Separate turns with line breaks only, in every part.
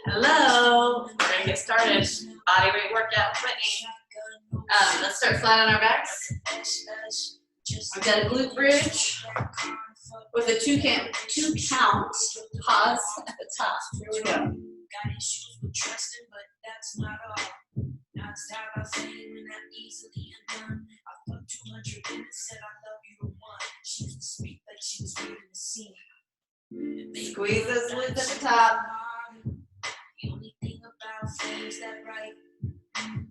Hello, we're gonna get started. Bodyweight workout with Whitney. Let's start flat on our backs. We've got a glute bridge with a two count pause at the top. Here we go. Got issues with trusting, but that's not all. Now it's time I fame and I'm easily undone. I fucked 200 women, said I love you to one. She used to speak like she was reading the scene. Squeeze those glutes at the top. The only thing about flames that bright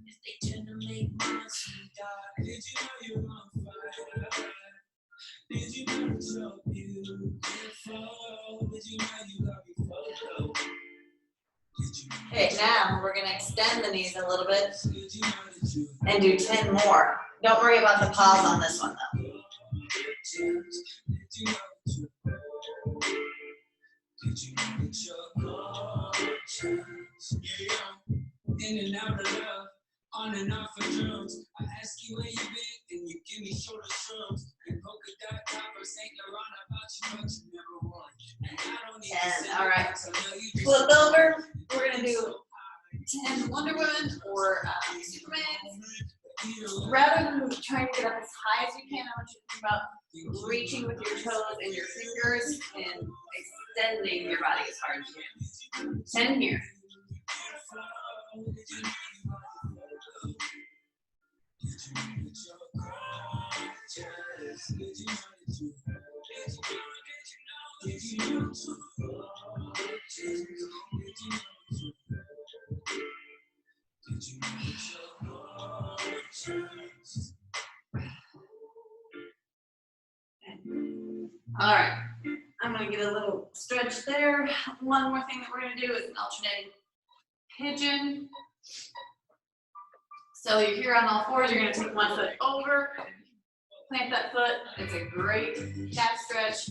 is they tend to make mine seem dark. Did you know you're on fire? Did you know you're so beautiful? Did you know you love your photo? Okay, now we're going to extend the knees a little bit and do 10 more. Don't worry about the pause on this one though. In and out of love, on and off of drums. I ask you where you been, and you give me shoulder shrugs. And polka dot toppers ain't Laurent about you, but you never won. And I don't need 10, all right. Flip over. We're gonna do 10 Wonder Woman or Superman. Rather than trying to get up as high as you can, I want you to think about reaching with your toes and your fingers and extending your body as hard as you can. 10 here. All right, I'm going to get a little stretch there. One more thing that we're going to do is an alternating pigeon. So you're here on all fours, you're going to take one foot over, plant that foot. It's a great calf stretch,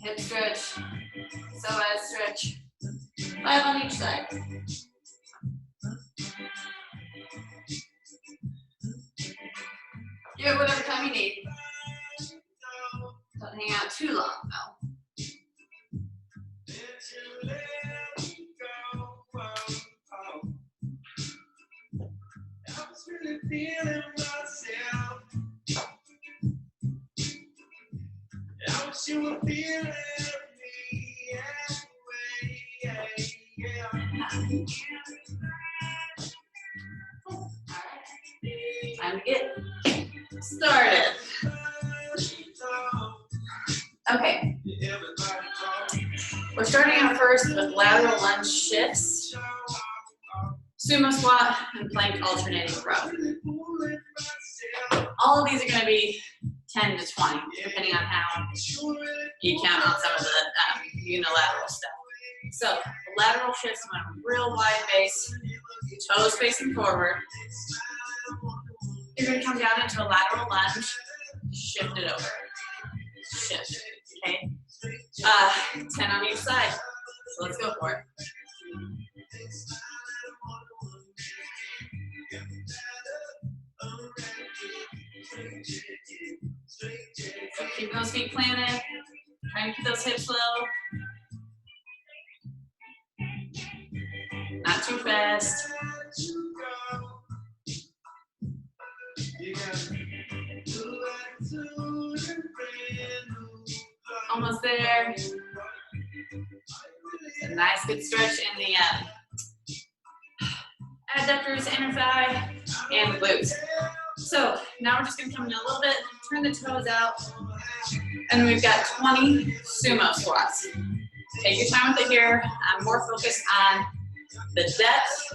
hip stretch, psoas stretch, 5 on each side. Give it whatever time you need. Don't hang out too long though. Feeling myself. I wish you were feeling me. Yeah. Time to get started. Okay. We're starting out first with lateral lunge shifts. Sumo squat and plank alternating row. All of these are going to be 10 to 20, depending on how you count on some of the unilateral stuff. So, lateral shifts on a real wide base, toes facing forward. You're going to come down into a lateral lunge, shift it over. Shift, okay? 10 on each side. So let's go for it. So keep those feet planted. Try to keep those hips low. Not too fast. Almost there. A nice good stretch in the adductors, inner thigh, and glutes. So now we're just going to come in a little bit, turn the toes out, and we've got 20 sumo squats. Take your time with it here. I'm more focused on the depth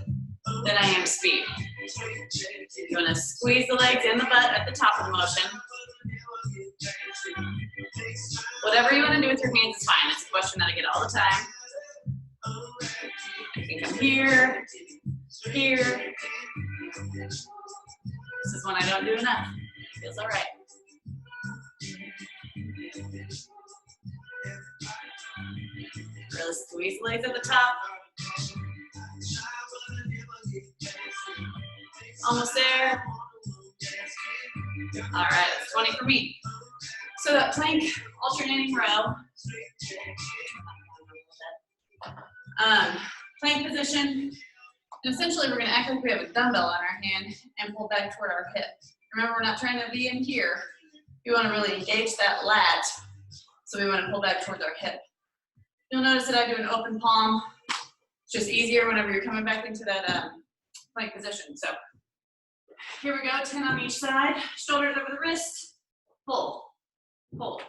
than I am speed. You want to squeeze the legs and the butt at the top of the motion. Whatever you want to do with your hands is fine. It's a question that I get all the time. I can come here, here. This is when I don't do enough. Feels all right. Really squeeze the legs at the top. Almost there. All right, that's 20 for me. So that plank alternating row. Plank position. And essentially, we're going to act like we have a dumbbell on our hand and pull back toward our hip. Remember, we're not trying to be in here. We want to really engage that lat. So we want to pull back towards our hip. You'll notice that I do an open palm. It's just easier whenever you're coming back into that plank position. So here we go, 10 on each side. Shoulders over the wrist. Pull, pull.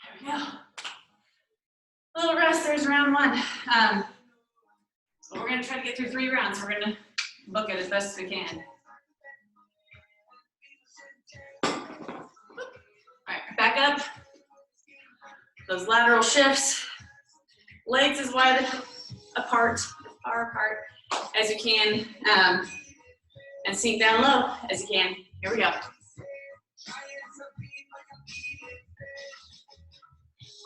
There we go. A little rest, there's round one. So we're gonna try to get through 3 rounds. We're gonna book it as best as we can. All right, back up. Those lateral shifts. Legs as wide apart, far apart as you can. And sink down low as you can. Here we go.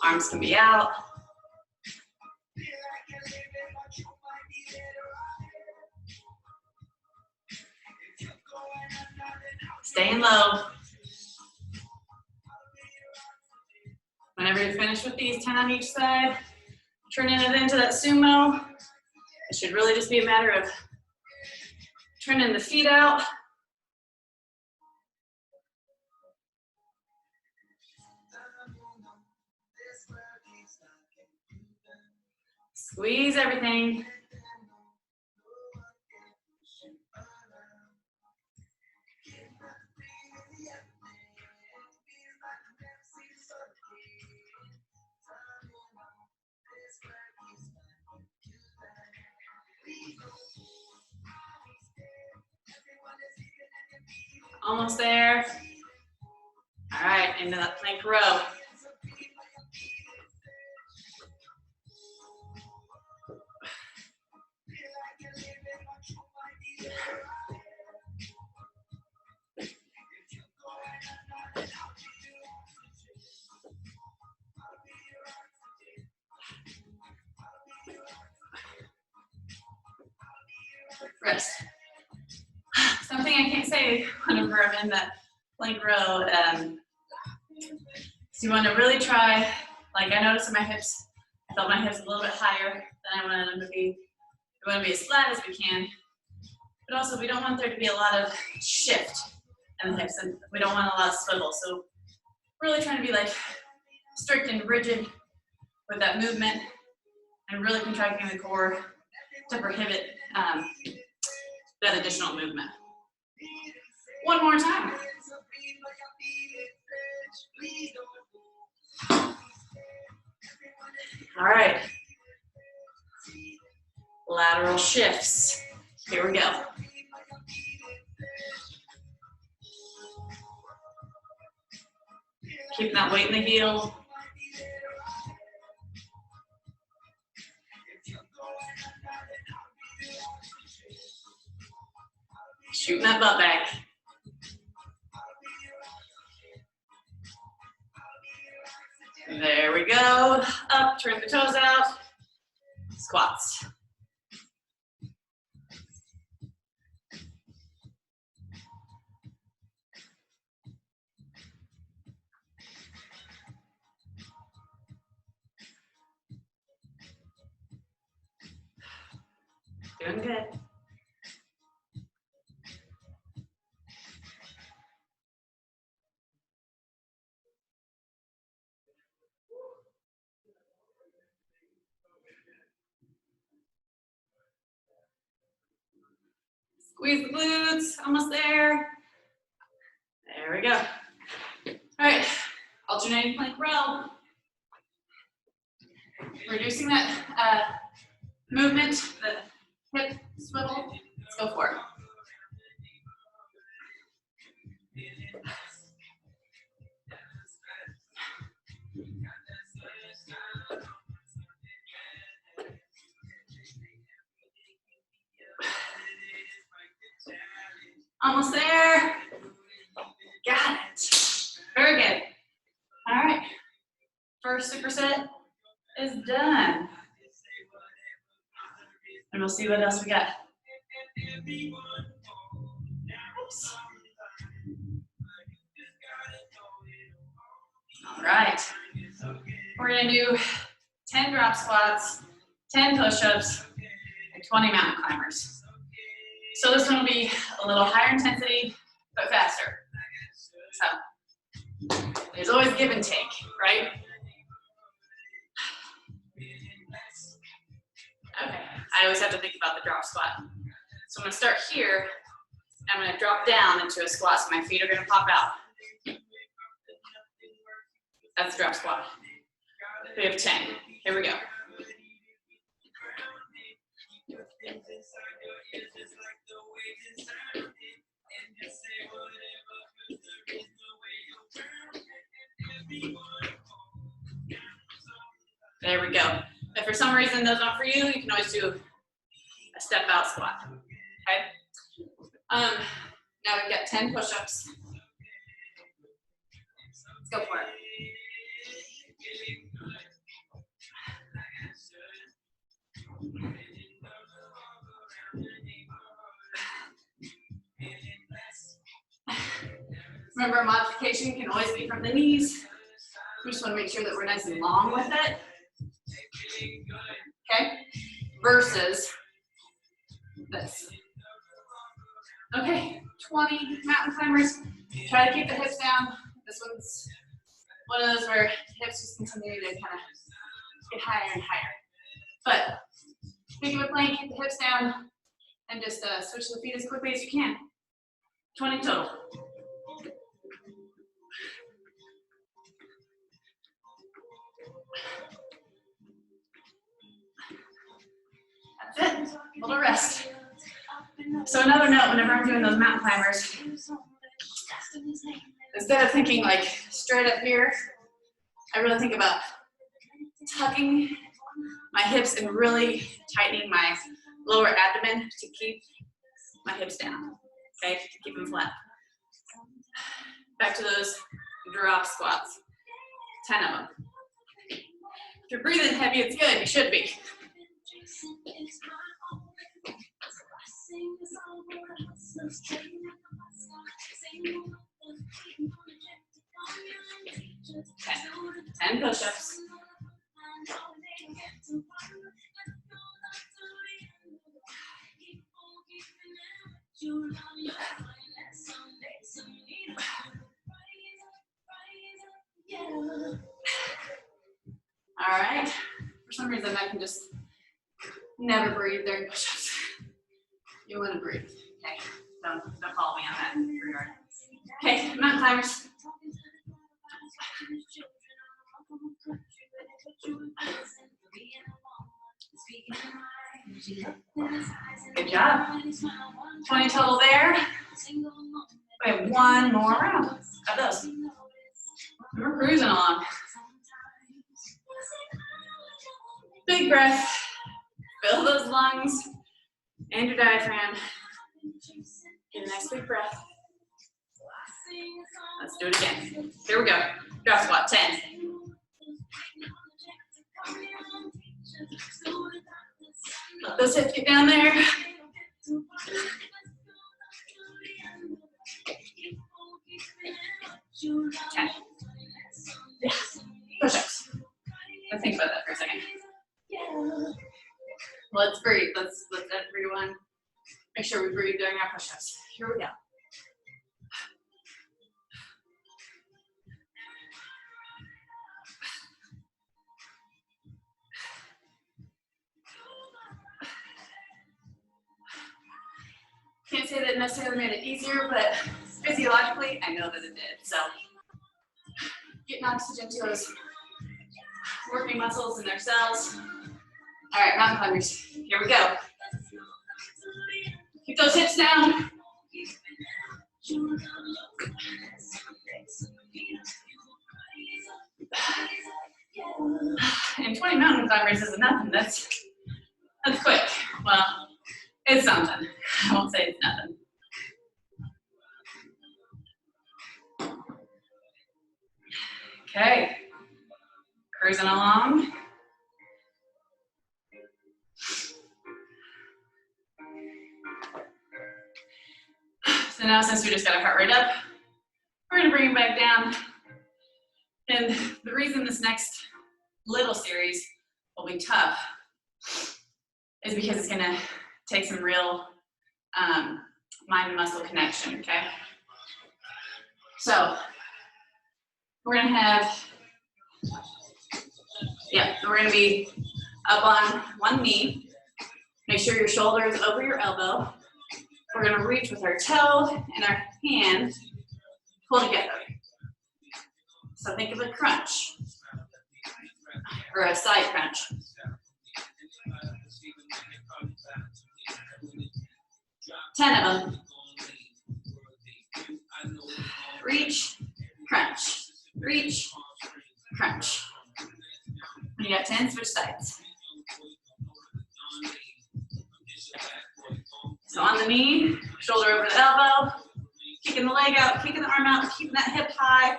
Arms can be out. Staying low. Whenever you're finished with these, 10 on each side, turning it into that sumo. It should really just be a matter of turning the feet out. Squeeze everything. Almost there. All right, into that plank row. Rest. Something I can't say whenever I'm in that plank row. So you want to really try, like I noticed in my hips, I felt my hips a little bit higher than I wanted them to be. We want to be as flat as we can, but also we don't want there to be a lot of shift in the hips, and we don't want a lot of swivel. So really trying to be like strict and rigid with that movement, and really contracting the core to prohibit that additional movement. One more time. All right. Lateral shifts. Here we go. Keeping that weight in the heel. Shooting that butt back. There we go. Up, turn the toes out. Squats. Doing good. Squeeze the glutes, almost there. There we go. All right, alternating plank row. Reducing that movement, the hip swivel. Let's go for it. Almost there. First superset is done. And we'll see what else we got. Oops. All right. We're gonna do 10 drop squats, 10 push-ups, and 20 mountain climbers. So this one will be a little higher intensity, but faster. So there's always give and take, right? Okay, I always have to think about the drop squat. So I'm gonna start here. I'm gonna drop down into a squat, so my feet are gonna pop out. That's the drop squat. We have 10. Here we go. There we go. If for some reason those aren't for you, you can always do a step out squat. Okay. Now we've got 10 push-ups. Let's go for it. Remember, modification can always be from the knees. We just want to make sure that we're nice and long with it. Okay? Versus this. Okay, 20 mountain climbers. Try to keep the hips down. This one's one of those where hips just continue to kind of get higher and higher. But think of a plank, keep the hips down, and just switch the feet as quickly as you can. 20 total. That's it. A little rest. So another note, whenever I'm doing those mountain climbers, instead of thinking like straight up here, I really think about tucking my hips and really tightening my lower abdomen to keep my hips down, okay, to keep them flat. Back to those drop squats, 10 of them. If you're breathing heavy, it's good, you should be. Ten push-ups. All right. For some reason, I can just never breathe during push-ups. You want to breathe. Okay. Don't follow me on that regard. Okay, mountain climbers. Good job. 20 total there. We have one more round of those. We're cruising along. Big breath. Fill those lungs and your diaphragm. Get a nice big breath. Let's do it again. Here we go. Drop squat, 10. Let those hips get down there. 10. Yeah. Push-ups. Let's think about that for a second. Let's breathe. Let's everyone make sure we breathe during our push-ups. Here we go. Can't say that it necessarily made it easier, but physiologically, I know that it did. So, getting oxygen to those working muscles and their cells. All right, mountain climbers. Here we go. Keep those hips down. And 20 mountain climbers isn't nothing. That's quick. Well, it's something. I won't say it's nothing. Okay. Cruising along. So now since we just got our heart rate up, we're gonna bring it back down. And the reason this next little series will be tough is because it's gonna take some real mind and muscle connection, okay? So we're gonna have, we're gonna be up on one knee. Make sure your shoulder is over your elbow. We're gonna reach with our toe and our hand, pull together. So think of a crunch, or a side crunch. Ten of them. Reach, crunch, reach, crunch. When you got 10, switch sides. So on the knee, shoulder over the elbow, kicking the leg out, kicking the arm out, keeping that hip high.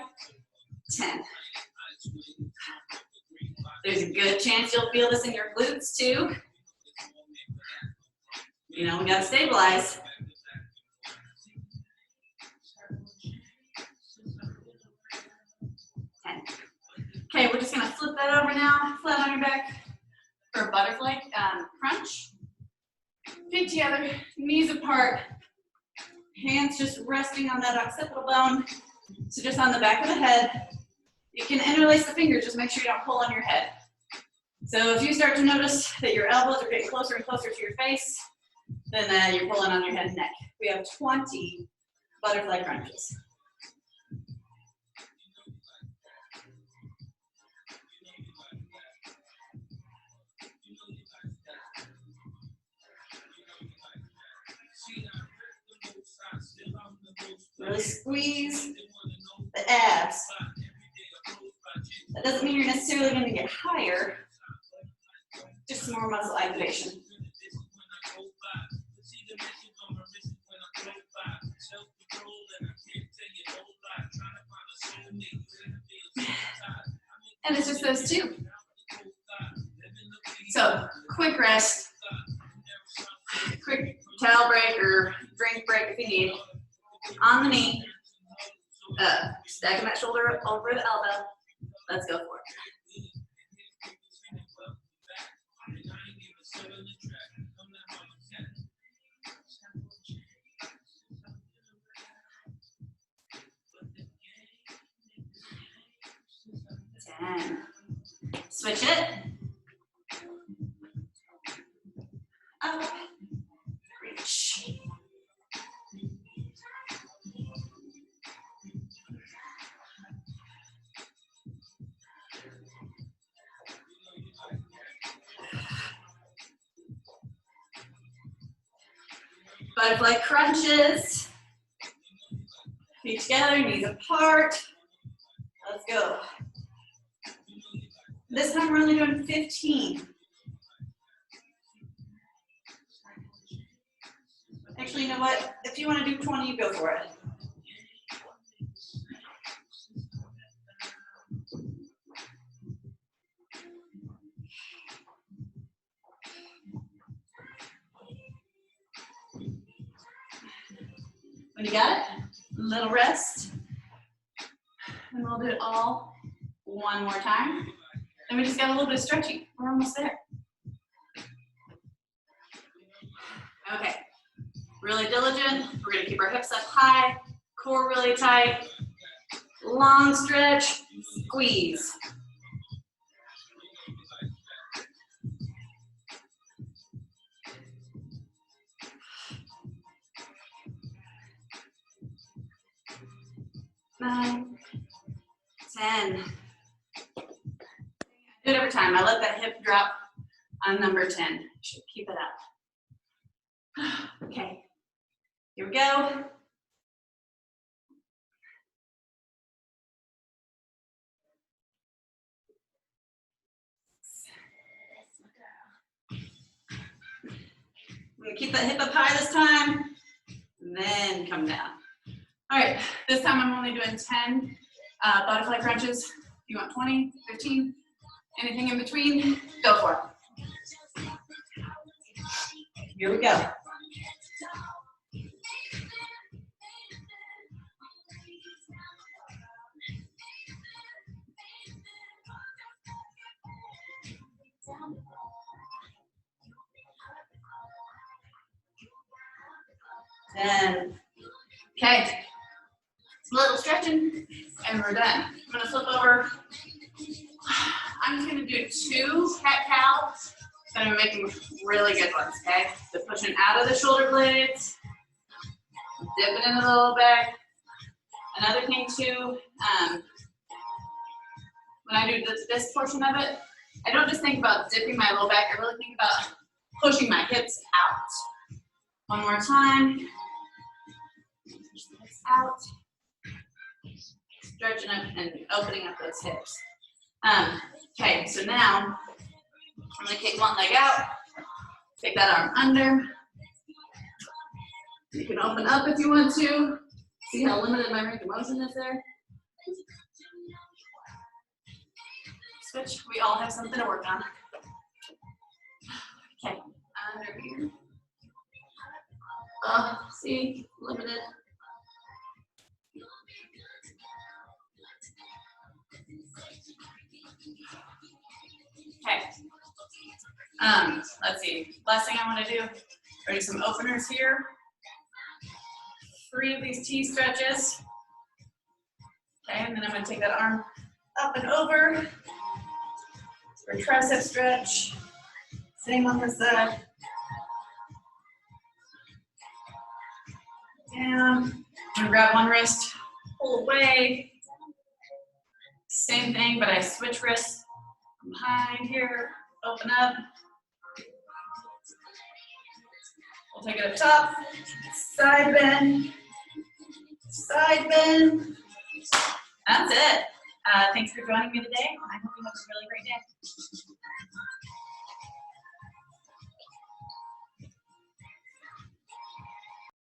10. There's a good chance you'll feel this in your glutes too. You know, we gotta stabilize. 10. Okay, we're just gonna flip that over now, flat on your back for a butterfly crunch. Feet together, knees apart, hands just resting on that occipital bone. So just on the back of the head. You can interlace the fingers, just make sure you don't pull on your head. So if you start to notice that your elbows are getting closer and closer to your face, then you're pulling on your head and neck. We have 20 butterfly crunches. Really squeeze the abs. That doesn't mean you're necessarily going to get higher, just some more muscle activation. And it's just those two. So, quick rest, quick towel break or drink break if you need. On the knee, stacking that shoulder over the elbow. Let's go for it. Ten. Switch it. Up. Reach. Butterfly crunches. Feet together, knees apart. Let's go. This time we're only doing 15. Actually, you know what? If you want to do 20, you go for it. When you got it, a little rest. And we'll do it all one more time. And we just got a little bit of stretching. We're almost there. Okay, really diligent. We're gonna keep our hips up high, core really tight, long stretch, squeeze. Nine, 10. Do it every time. I let that hip drop on number 10. Should keep it up. Okay, here we go. I'm gonna keep that hip up high this time, and then come down. All right, this time I'm only doing 10 butterfly crunches. If you want 20, 15, Anything in between, go for it. Here we go. Then, okay, a little stretching, and we're done. I'm gonna flip over. I'm just gonna do 2 cat-cows, but I'm making really good ones, okay? So pushing out of the shoulder blades, dip it in the low back. Another thing too, when I do this portion of it, I don't just think about dipping my low back, I really think about pushing my hips out. One more time. Push the hips out. Stretching up and opening up those hips. Okay, so now I'm gonna kick one leg out, take that arm under. You can open up if you want to. See how limited my range of motion is there? Switch, we all have something to work on. Okay, under here. See, limited. Okay. Let's see. Last thing I want to do, do some openers here. 3 of these T stretches. Okay, and then I'm going to take that arm up and over for a tricep stretch. Same on this side. Down. I'm going to grab one wrist, pull away. Same thing, but I switch wrists behind here, open up. We'll take it up top, side bend, side bend. That's it. Thanks for joining me today. I hope you have a really great day.